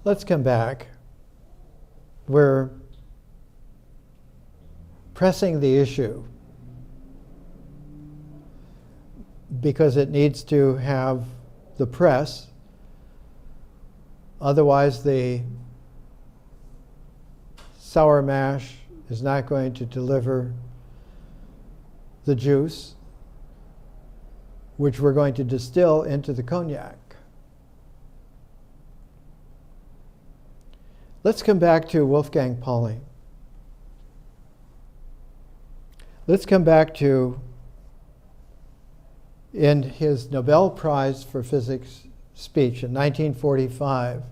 Let's come back. We're pressing the issue because it needs to have the press. Otherwise, the sour mash is not going to deliver the juice, which we're going to distill into the cognac. Let's come back to Wolfgang Pauli. Let's come back to, in his Nobel Prize for Physics speech in 1945,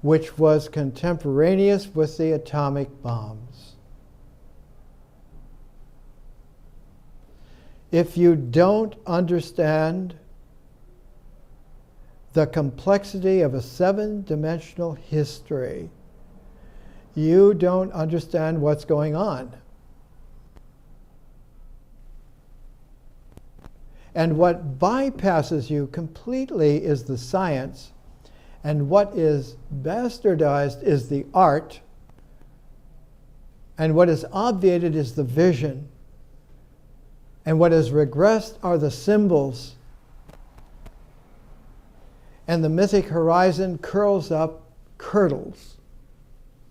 which was contemporaneous with the atomic bombs. If you don't understand the complexity of a seven-dimensional history, you don't understand what's going on. And what bypasses you completely is the science, and what is bastardized is the art, and what is obviated is the vision, and what is regressed are the symbols, and the mythic horizon curls up, curdles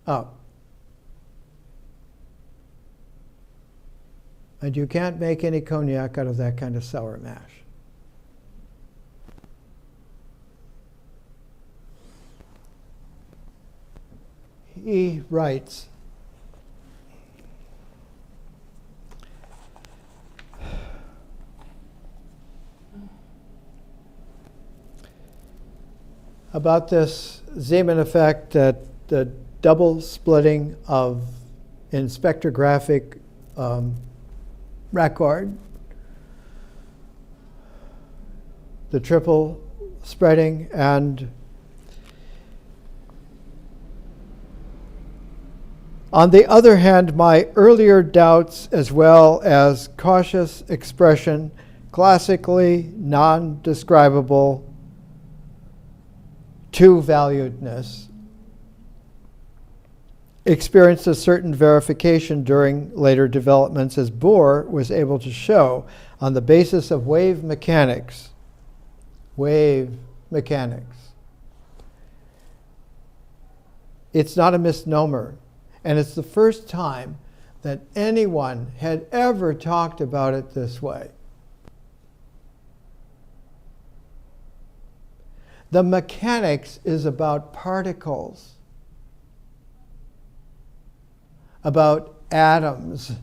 up. And you can't make any cognac out of that kind of sour mash. He writes, about this Zeeman effect, that the double splitting of in spectrographic record, the triple spreading, and on the other hand, my earlier doubts as well as cautious expression, classically non-describable two-valuedness, experienced a certain verification during later developments, as Bohr was able to show on the basis of wave mechanics. Wave mechanics. It's not a misnomer, and it's the first time that anyone had ever talked about it this way. The mechanics is about particles, about atoms,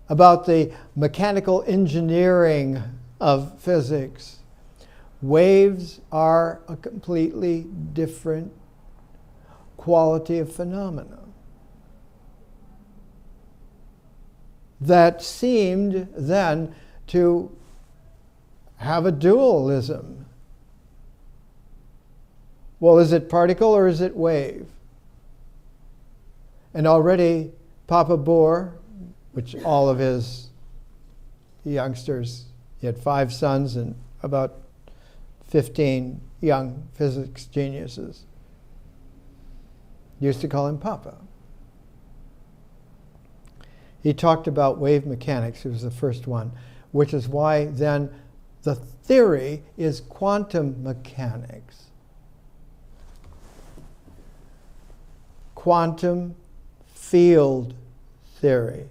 about the mechanical engineering of physics. Waves are a completely different quality of phenomena that seemed then to have a dualism. Well, is it particle or is it wave? And already Papa Bohr, which all of his youngsters, he had 5 sons and about 15 young physics geniuses, used to call him Papa. He talked about wave mechanics. He was the first one, which is why then the theory is quantum mechanics. Quantum field theory.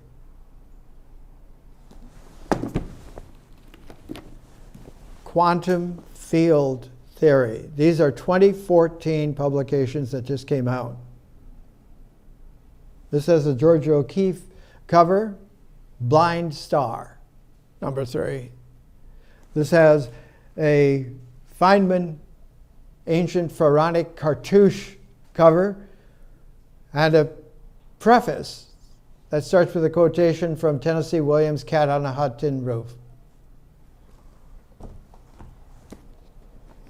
Quantum field theory. These are 2014 publications that just came out. This has a George O'Keeffe cover, Blind Star, number 3. This has a Feynman Ancient Pharaonic Cartouche cover and a preface that starts with a quotation from Tennessee Williams' Cat on a Hot Tin Roof.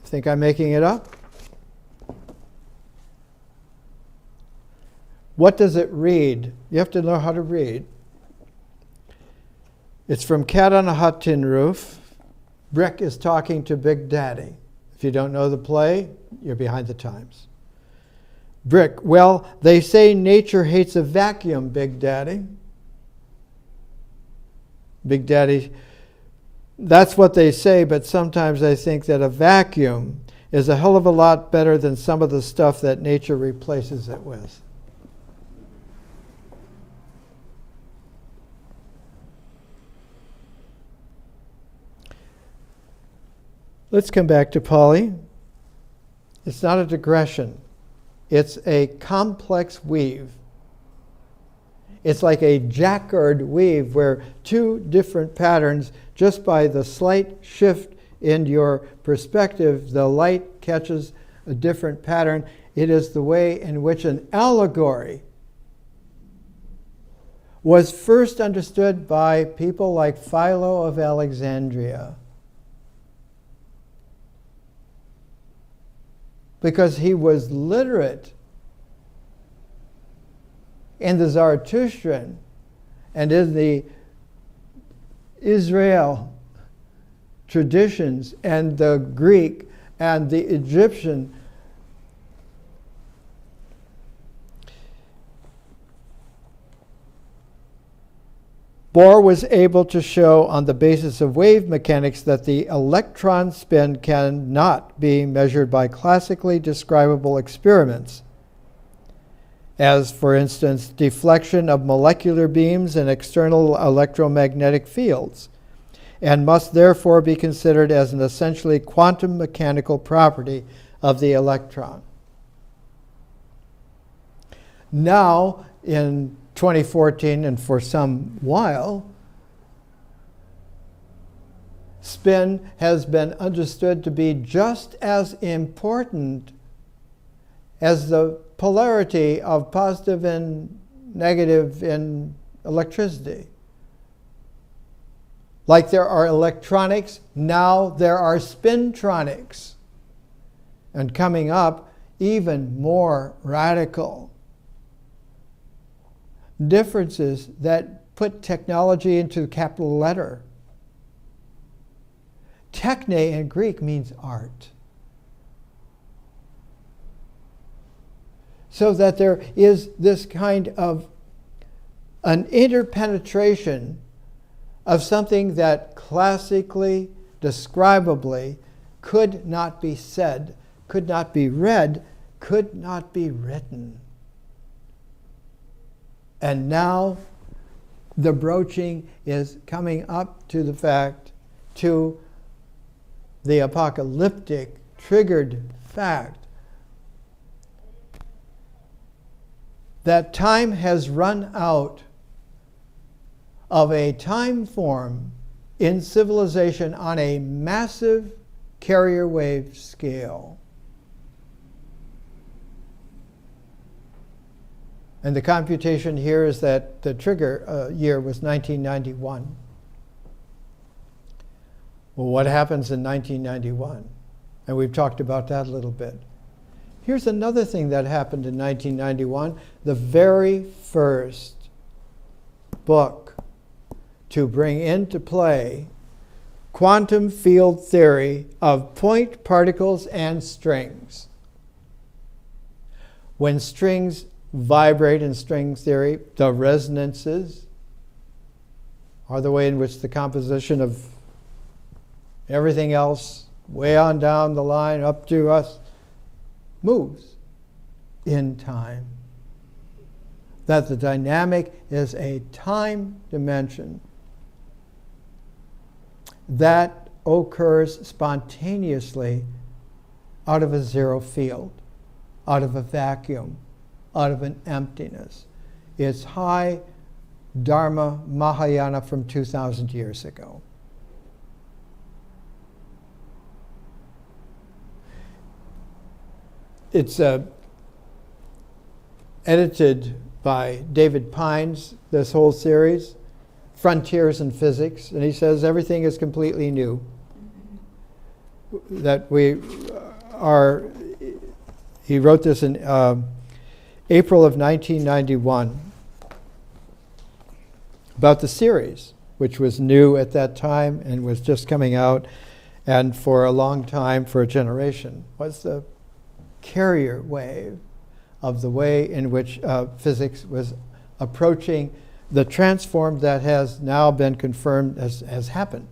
Think I'm making it up? What does it read? You have to know how to read. It's from Cat on a Hot Tin Roof. Brick is talking to Big Daddy. If you don't know the play, you're behind the times. Brick, well, they say nature hates a vacuum, Big Daddy. Big Daddy, that's what they say, but sometimes I think that a vacuum is a hell of a lot better than some of the stuff that nature replaces it with. Let's come back to Polly. It's not a digression. It's a complex weave. It's like a jacquard weave where two different patterns, just by the slight shift in your perspective, the light catches a different pattern. It is the way in which an allegory was first understood by people like Philo of Alexandria. Because he was literate in the Zarathustrian and in the Israel traditions and the Greek and the Egyptian. Bohr was able to show on the basis of wave mechanics that the electron spin cannot be measured by classically describable experiments, as, for instance, deflection of molecular beams in external electromagnetic fields, and must therefore be considered as an essentially quantum mechanical property of the electron. Now, in 2014, and for some while, spin has been understood to be just as important as the polarity of positive and negative in electricity. Like there are electronics, now there are spintronics. And coming up, even more radical differences that put technology into capital letter. Techne in Greek means art. So that there is this kind of an interpenetration of something that classically, describably, could not be said, could not be read, could not be written. And now the broaching is coming up to the fact, to the apocalyptic, triggered fact that time has run out of a time form in civilization on a massive carrier wave scale. And the computation here is that the trigger year was 1991. Well, what happens in 1991? And we've talked about that a little bit. Here's another thing that happened in 1991. The very first book to bring into play quantum field theory of point particles and strings. When strings vibrate in string theory, the resonances are the way in which the composition of everything else, way on down the line up to us, moves in time. That the dynamic is a time dimension that occurs spontaneously out of a zero field, out of a vacuum, out of an emptiness. It's high Dharma Mahayana from 2,000 years ago. It's edited by David Pines, this whole series, Frontiers in Physics, and he says everything is completely new. That we are, he wrote this in April of 1991 about the series, which was new at that time and was just coming out, and for a long time, for a generation, was the carrier wave of the way in which physics was approaching the transform that has now been confirmed has happened.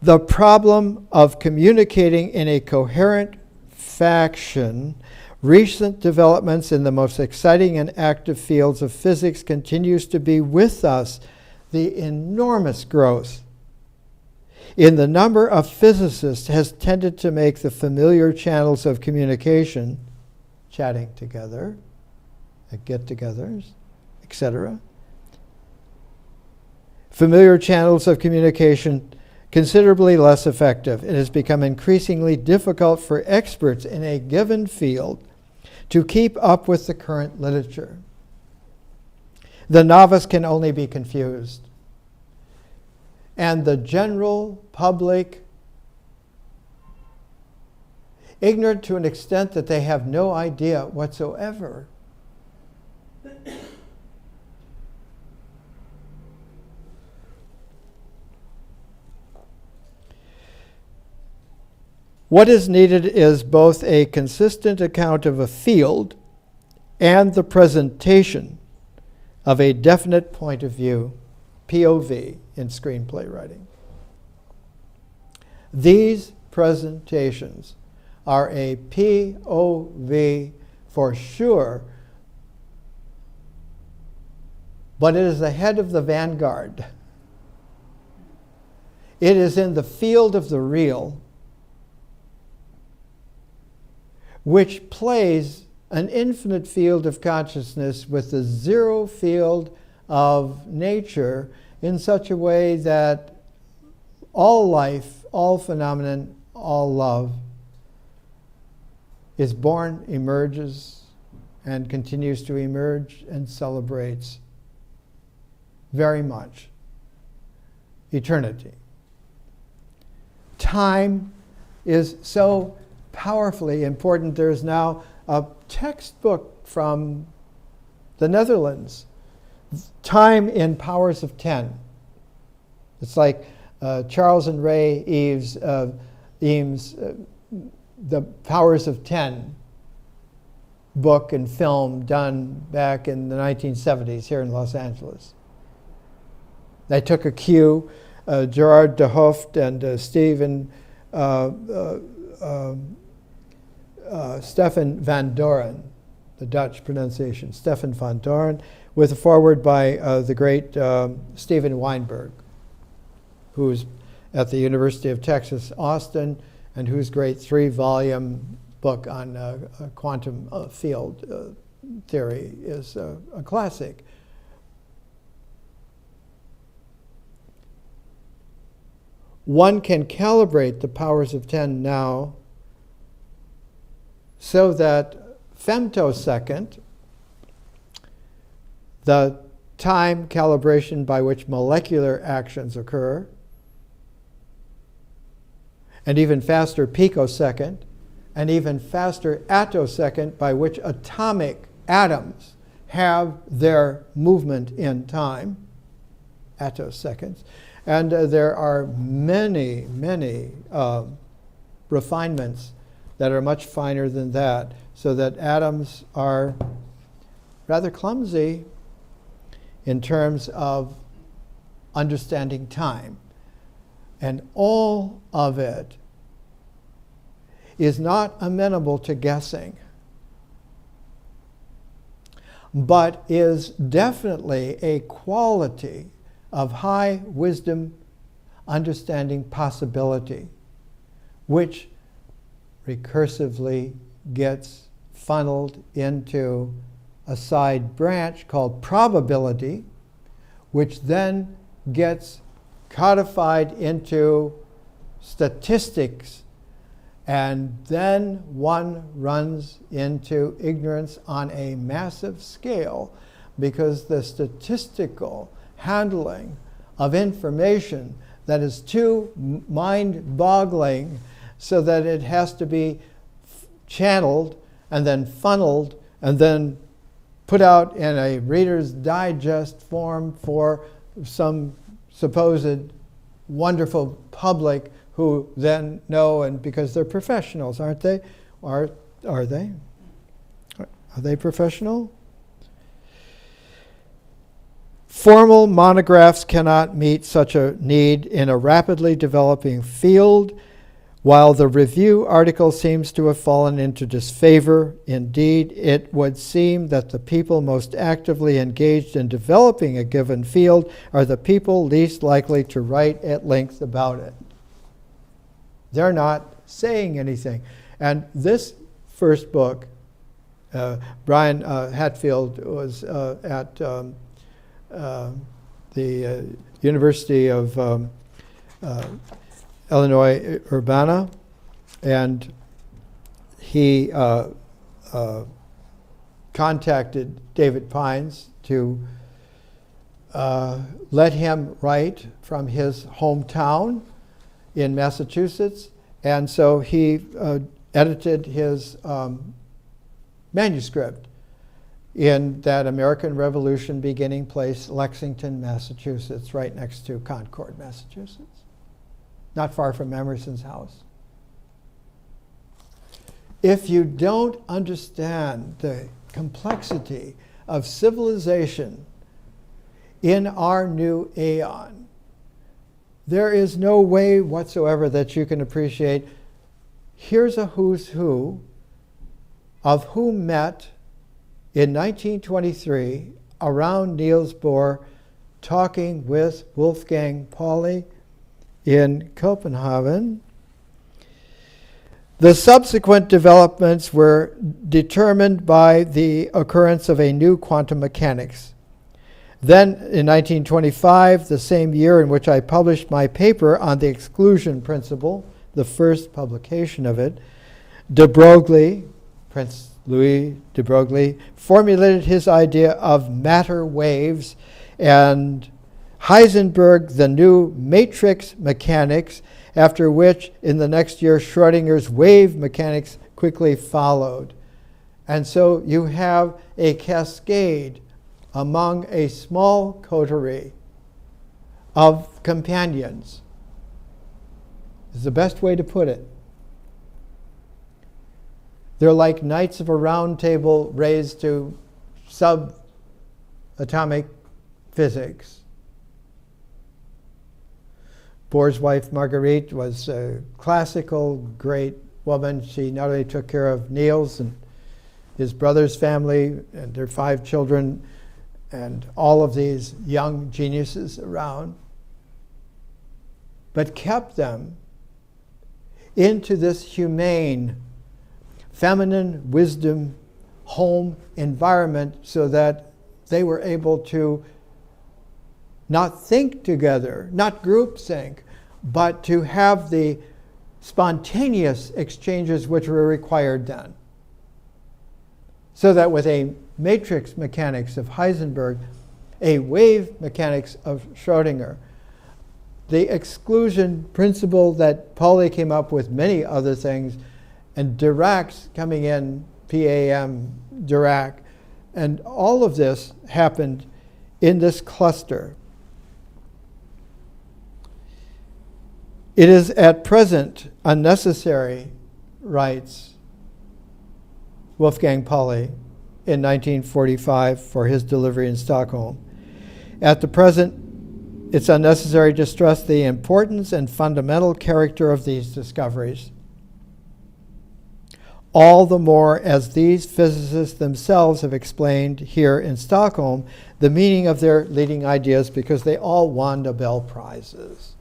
The problem of communicating in a coherent fashion, recent developments in the most exciting and active fields of physics continues to be with us. The enormous growth in the number of physicists has tended to make the familiar channels of communication, chatting together, at get-togethers, etc., familiar channels of communication considerably less effective. It has become increasingly difficult for experts in a given field to keep up with the current literature. The novice can only be confused, and the general public ignorant to an extent that they have no idea whatsoever. What is needed is both a consistent account of a field and the presentation of a definite point of view, POV, in screenplay writing. These presentations are a POV for sure, but it is ahead of the vanguard. It is in the field of the real, which plays an infinite field of consciousness with the zero field of nature in such a way that all life, all phenomenon, all love is born, emerges, and continues to emerge and celebrates very much eternity. Time is so powerfully important. There's now a textbook from the Netherlands, Time in Powers of 10. It's like Charles and Ray Eames' The Powers of 10 book and film done back in the 1970s here in Los Angeles. They took a cue, Gerard de Hooft and Stefan van Doren, the Dutch pronunciation, Stefan van Doren, with a foreword by the great Steven Weinberg, who's at the University of Texas, Austin, and whose great 3-volume book on quantum field theory is a classic. One can calibrate the powers of 10 now so that femtosecond, the time calibration by which molecular actions occur, and even faster picosecond, and even faster attosecond by which atomic atoms have their movement in time, attoseconds. And there are many, many refinements that are much finer than that, so that atoms are rather clumsy in terms of understanding time. And all of it is not amenable to guessing, but is definitely a quality of high wisdom, understanding possibility, which recursively gets funneled into a side branch called probability, which then gets codified into statistics, and then one runs into ignorance on a massive scale, because the statistical handling of information that is too mind-boggling, so that it has to be channeled and then funneled and then put out in a Reader's Digest form for some supposed wonderful public who then know, and because they're professionals, aren't they? Are they? Are they professional? Formal monographs cannot meet such a need in a rapidly developing field, while the review article seems to have fallen into disfavor. Indeed, it would seem that the people most actively engaged in developing a given field are the people least likely to write at length about it. They're not saying anything. And this first book, Brian Hatfield was at the University of Illinois Urbana, and he contacted David Pines to let him write from his hometown in Massachusetts, and so he edited his manuscript in that American Revolution beginning place, Lexington, Massachusetts, right next to Concord, Massachusetts, not far from Emerson's house. If you don't understand the complexity of civilization in our new aeon, there is no way whatsoever that you can appreciate. Here's a who's who of who met in 1923 around Niels Bohr talking with Wolfgang Pauli in Copenhagen. The subsequent developments were determined by the occurrence of a new quantum mechanics. Then, in 1925, the same year in which I published my paper on the exclusion principle, the first publication of it, de Broglie, Prince Louis de Broglie, formulated his idea of matter waves, and Heisenberg the new matrix mechanics, after which, in the next year, Schrödinger's wave mechanics quickly followed. And so you have a cascade among a small coterie of companions, is the best way to put it. They're like knights of a round table raised to subatomic physics. Bohr's wife, Marguerite, was a classical, great woman. She not only took care of Niels and his brother's family and their 5 children and all of these young geniuses around, but kept them into this humane, feminine wisdom home environment so that they were able to not think together, not group think, but to have the spontaneous exchanges which were required then. So that with a matrix mechanics of Heisenberg, a wave mechanics of Schrödinger, the exclusion principle that Pauli came up with, many other things, and Dirac's coming in, PAM, Dirac, and all of this happened in this cluster. It is at present unnecessary, writes Wolfgang Pauli in 1945 for his delivery in Stockholm. At the present, it's unnecessary to stress the importance and fundamental character of these discoveries. All the more as these physicists themselves have explained here in Stockholm the meaning of their leading ideas, because they all won Nobel Prizes.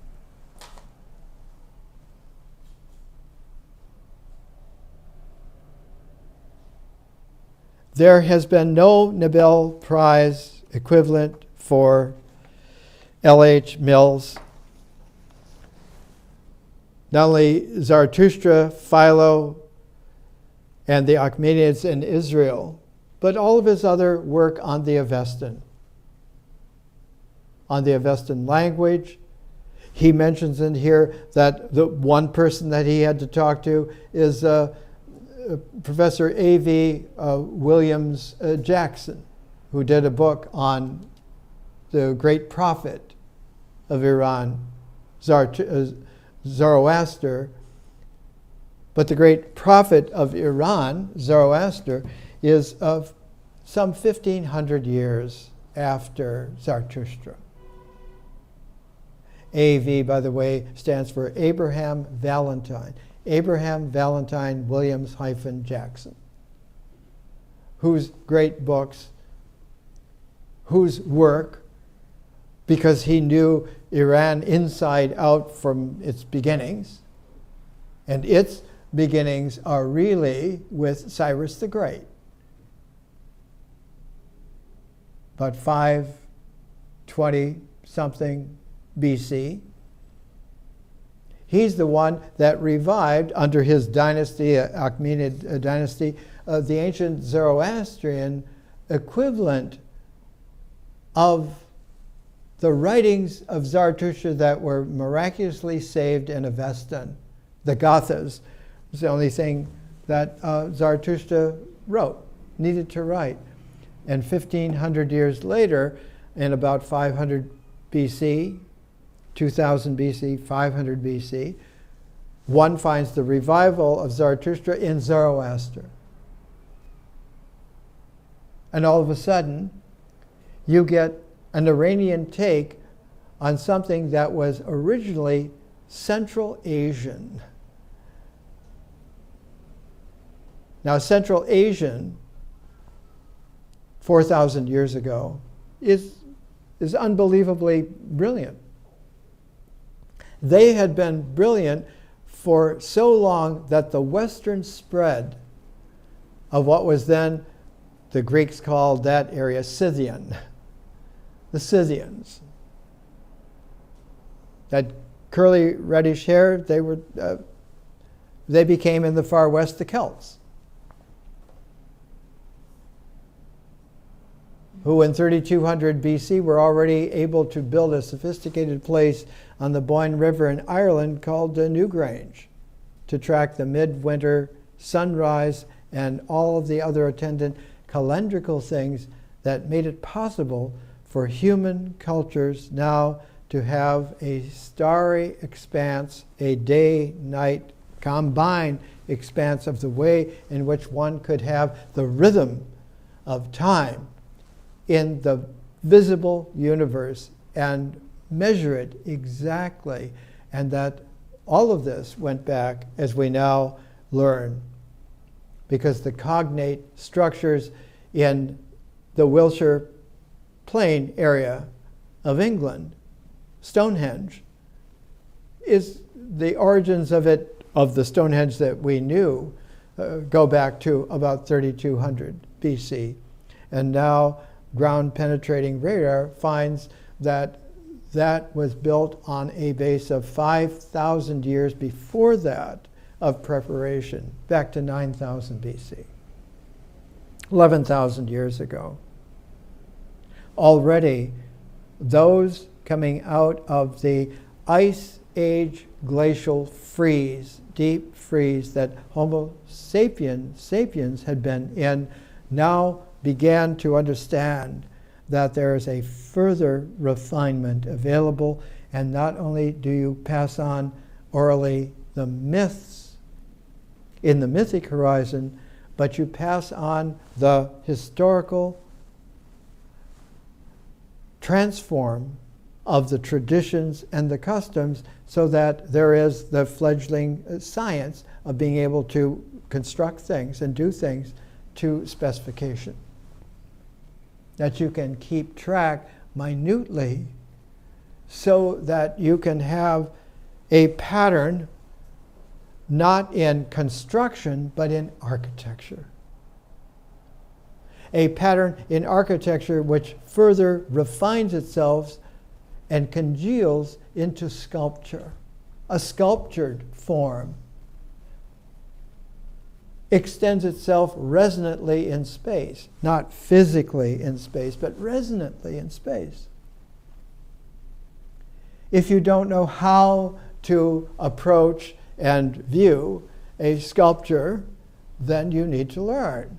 There has been no Nobel Prize equivalent for L.H. Mills. Not only Zarathustra, Philo, and the Achaemenids in Israel, but all of his other work on the Avestan language. He mentions in here that the one person that he had to talk to is Professor A.V. Williams Jackson, who did a book on the great prophet of Iran, Zoroaster. But the great prophet of Iran, Zoroaster, is of some 1,500 years after Zarathustra. AV, by the way, stands for Abraham Valentine. Abraham Valentine Williams-Jackson, whose great books, whose work, because he knew Iran inside out from its beginnings, and its beginnings are really with Cyrus the Great. About 520-something BC. He's the one that revived, under his dynasty, Achaemenid dynasty, the ancient Zoroastrian equivalent of the writings of Zarathustra that were miraculously saved in Avestan. The Gathas was the only thing that Zarathustra needed to write. And 1,500 years later, in about 500 BC, 2000 BC, 500 BC, one finds the revival of Zarathustra in Zoroaster. And all of a sudden, you get an Iranian take on something that was originally Central Asian. Now, Central Asian, 4,000 years ago, is unbelievably brilliant. They had been brilliant for so long that the western spread of what was then, the Greeks called that area Scythian, the Scythians. That curly reddish hair, they became in the far west the Celts, who in 3200 BC were already able to build a sophisticated place on the Boyne River in Ireland called Newgrange to track the midwinter sunrise and all of the other attendant calendrical things that made it possible for human cultures now to have a starry expanse, a day-night combined expanse of the way in which one could have the rhythm of time in the visible universe and measure it exactly. And that all of this went back, as we now learn, because the cognate structures in the Wiltshire Plain area of England, Stonehenge, is the origins of it, of the Stonehenge that we knew, go back to about 3200 BC. And now ground-penetrating radar finds that that was built on a base of 5,000 years before that of preparation, back to 9,000 BC, 11,000 years ago. Already, those coming out of the Ice Age glacial freeze, deep freeze that Homo sapiens had been in, now began to understand that there is a further refinement available, and not only do you pass on orally the myths in the mythic horizon, but you pass on the historical transform of the traditions and the customs, so that there is the fledgling science of being able to construct things and do things to specification, that you can keep track minutely so that you can have a pattern not in construction but in architecture. A pattern in architecture which further refines itself and congeals into sculpture, a sculptured form. Extends itself resonantly in space, not physically in space, but resonantly in space. If you don't know how to approach and view a sculpture, then you need to learn.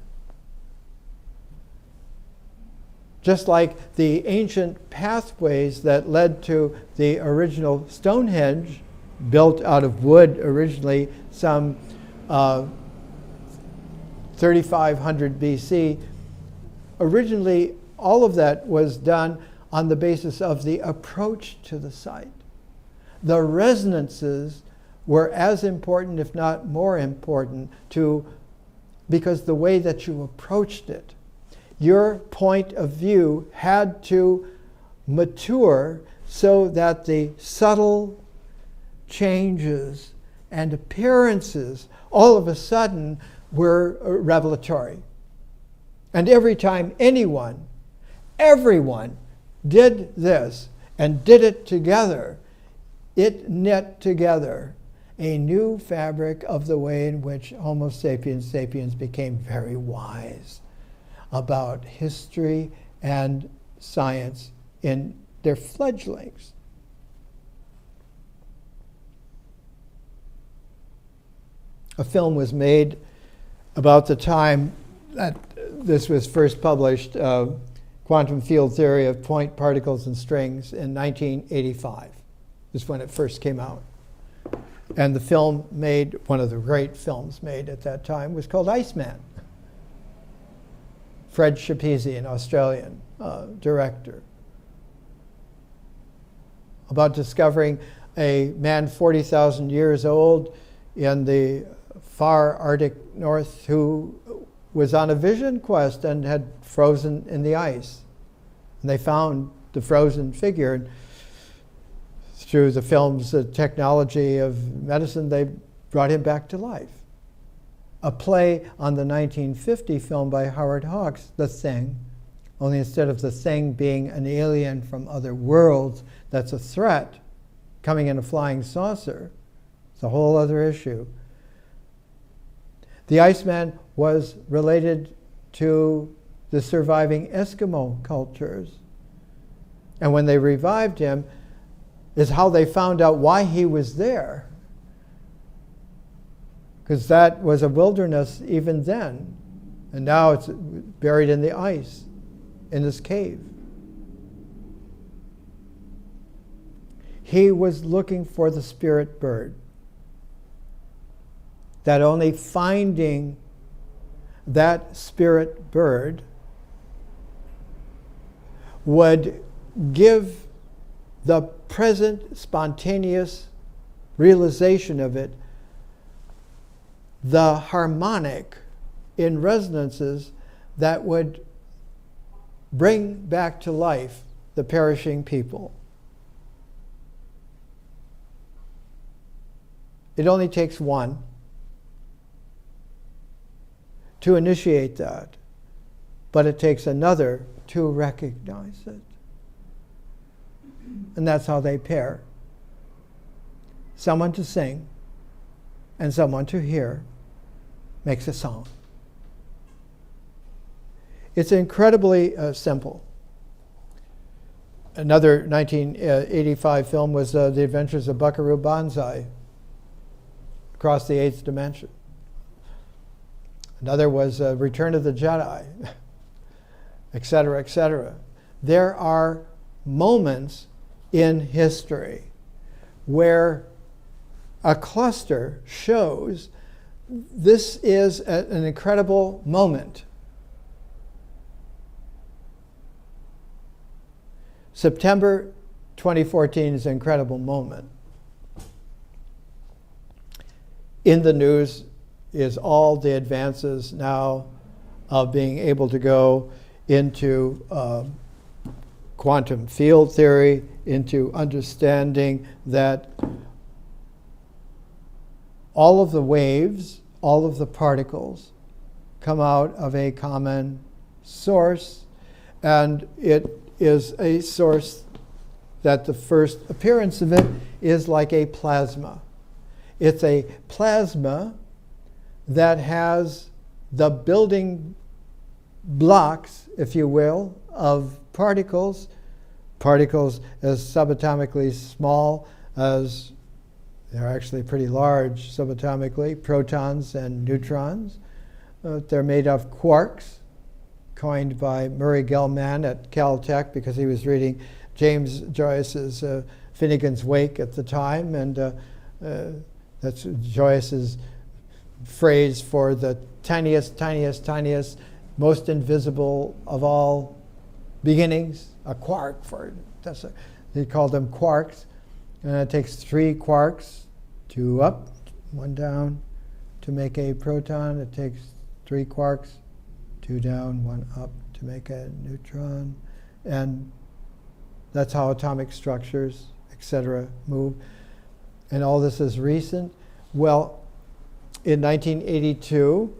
just like the ancient pathways that led to the original Stonehenge, built out of wood originally some 3500 BC. Originally, all of that was done on the basis of the approach to the site. The resonances were as important, if not more important, because the way that you approached it. Your point of view had to mature so that the subtle changes and appearances all of a sudden were revelatory. And every time everyone did this and did it together, it knit together a new fabric of the way in which Homo sapiens sapiens became very wise about history and science in their fledglings. A film was made about the time that this was first published, Quantum Field Theory of Point Particles and Strings, in 1985. This is when it first came out. And the film made, one of the great films made at that time, was called Iceman. Fred Schapisi, an Australian director, about discovering a man 40,000 years old in the far Arctic North who was on a vision quest and had frozen in the ice. And they found the frozen figure. And through the film's technology of medicine, they brought him back to life. A play on the 1950 film by Howard Hawks, The Thing, only instead of the thing being an alien from other worlds that's a threat coming in a flying saucer, it's a whole other issue. The Iceman was related to the surviving Eskimo cultures. And when they revived him, is how they found out why he was there. Because that was a wilderness even then. And now it's buried in the ice, in this cave. He was looking for the spirit bird. That only finding that spirit bird would give the present spontaneous realization of it the harmonic in resonances that would bring back to life the perishing people. It only takes one to initiate that, but it takes another to recognize it. And that's how they pair. Someone to sing and someone to hear makes a song. It's incredibly simple. Another 1985 film was The Adventures of Buckaroo Banzai, Across the Eighth Dimension. Another was Return of the Jedi, etc., etc. There are moments in history where a cluster shows this is an incredible moment. September 2014 is an incredible moment. In the news is all the advances now of being able to go into quantum field theory, into understanding that all of the waves, all of the particles come out of a common source, and it is a source that the first appearance of it is like a plasma. It's a plasma that has the building blocks, if you will, of particles as subatomically small as they're actually pretty large subatomically, protons and neutrons. They're made of quarks, coined by Murray Gell-Mann at Caltech because he was reading James Joyce's Finnegan's Wake at the time, and that's Joyce's phrase for the tiniest, most invisible of all beginnings, a quark. He called them quarks, and it takes 3 quarks, 2 up, 1 down, to make a proton. It takes 3 quarks, 2 down, 1 up to make a neutron, and that's how atomic structures, etc., move. And all this is recent. Well, in 1982,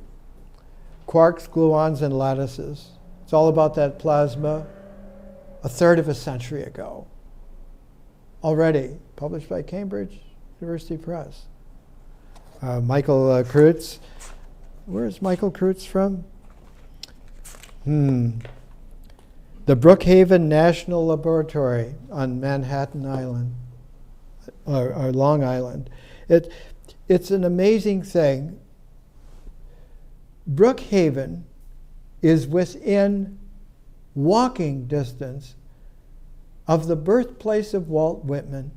quarks, gluons, and lattices. It's all about that plasma a third of a century ago. Already published by Cambridge University Press. Michael Kreutz. Where's Michael Kreutz from? The Brookhaven National Laboratory on Manhattan Island, or Long Island. It's an amazing thing. Brookhaven is within walking distance of the birthplace of Walt Whitman.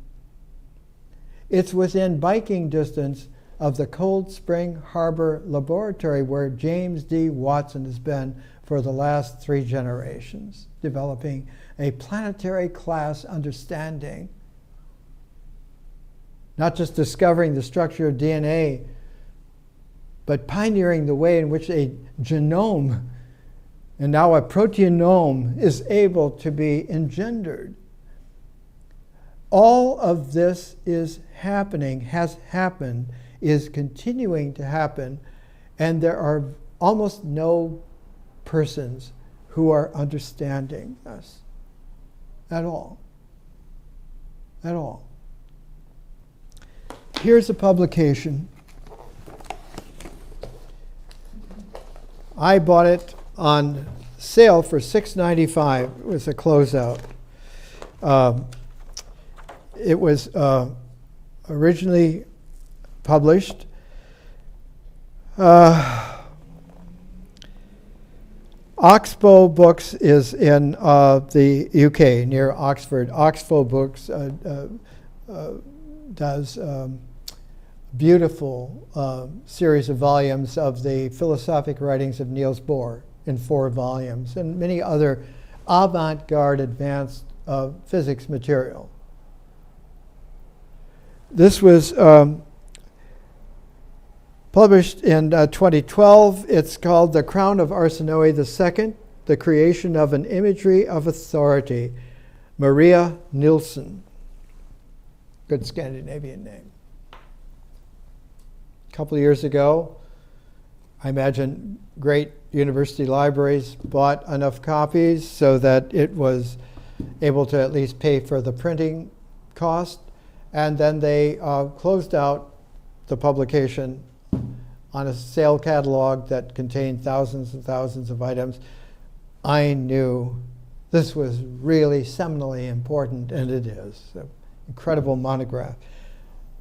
It's within biking distance of the Cold Spring Harbor Laboratory where James D. Watson has been for the last 3 generations, developing a planetary class understanding. Not just discovering the structure of DNA, but pioneering the way in which a genome and now a proteome is able to be engendered. All of this is happening, has happened, is continuing to happen, and there are almost no persons who are understanding us at all. At all. Here's a publication. I bought it on sale for $6.95. It was a closeout. It was originally published Oxbow Books is in the UK near Oxford. Oxbow Books does beautiful series of volumes of the philosophic writings of Niels Bohr in 4 volumes, and many other avant-garde advanced physics material. This was published in 2012. It's called The Crown of Arsinoe II, The Creation of an Imagery of Authority, Maria Nilsson. Good Scandinavian name. A couple of years ago, I imagine great university libraries bought enough copies so that it was able to at least pay for the printing cost, and then they closed out the publication on a sale catalog that contained thousands and thousands of items. I knew this was really seminally important, and it is. An incredible monograph.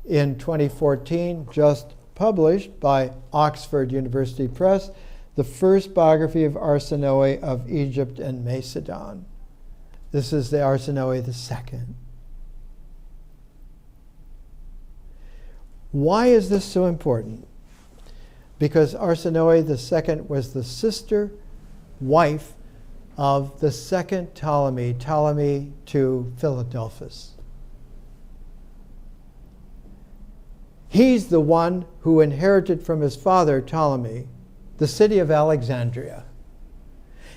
In 2014, just published by Oxford University Press, the first biography of Arsinoe of Egypt and Macedon. This is the Arsinoe II. Why is this so important? Because Arsinoe II was the sister wife of the second Ptolemy, Ptolemy to Philadelphus. He's the one who inherited from his father, Ptolemy, the city of Alexandria.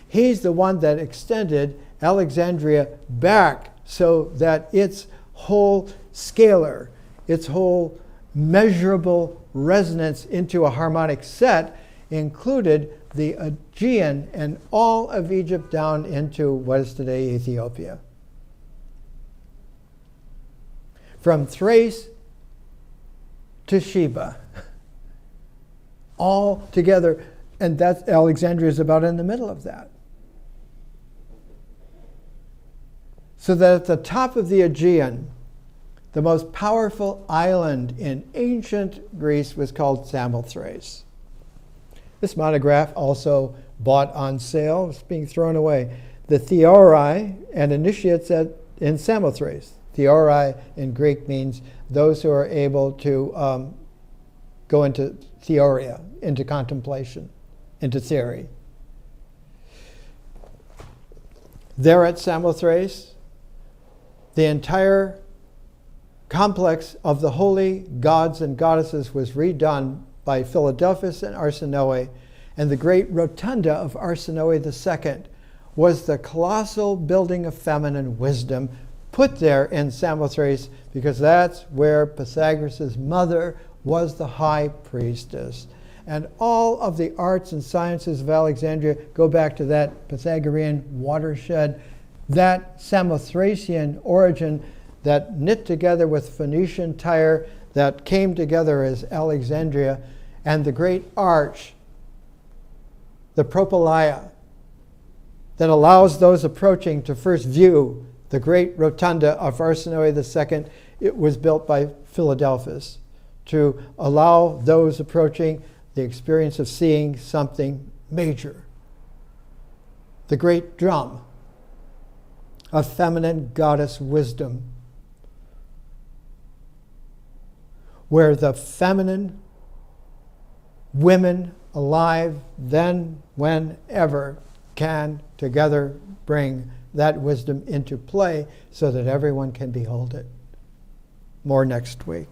He's the one that extended Alexandria back so that its whole scalar, its whole measurable resonance into a harmonic set included the Aegean and all of Egypt down into what is today Ethiopia. From Thrace to Sheba, all together, and that's Alexandria is about in the middle of that. So that at the top of the Aegean, the most powerful island in ancient Greece was called Samothrace. This monograph also bought on sale. It's being thrown away. The Theori and initiates in Samothrace. Theori in Greek means those who are able to go into theoria, into contemplation, into theory. There at Samothrace, the entire complex of the holy gods and goddesses was redone by Philadelphus and Arsinoe, and the great rotunda of Arsinoe II was the colossal building of feminine wisdom put there in Samothrace, because that's where Pythagoras' mother was the high priestess. And all of the arts and sciences of Alexandria go back to that Pythagorean watershed, that Samothracian origin that knit together with Phoenician Tyre, that came together as Alexandria, and the great arch, the propylaea, that allows those approaching to first view the great rotunda of Arsinoe II. It was built by Philadelphus to allow those approaching the experience of seeing something major. The great drum of feminine goddess wisdom, where the feminine women alive then, whenever, can together bring that wisdom into play so that everyone can behold it. More next week.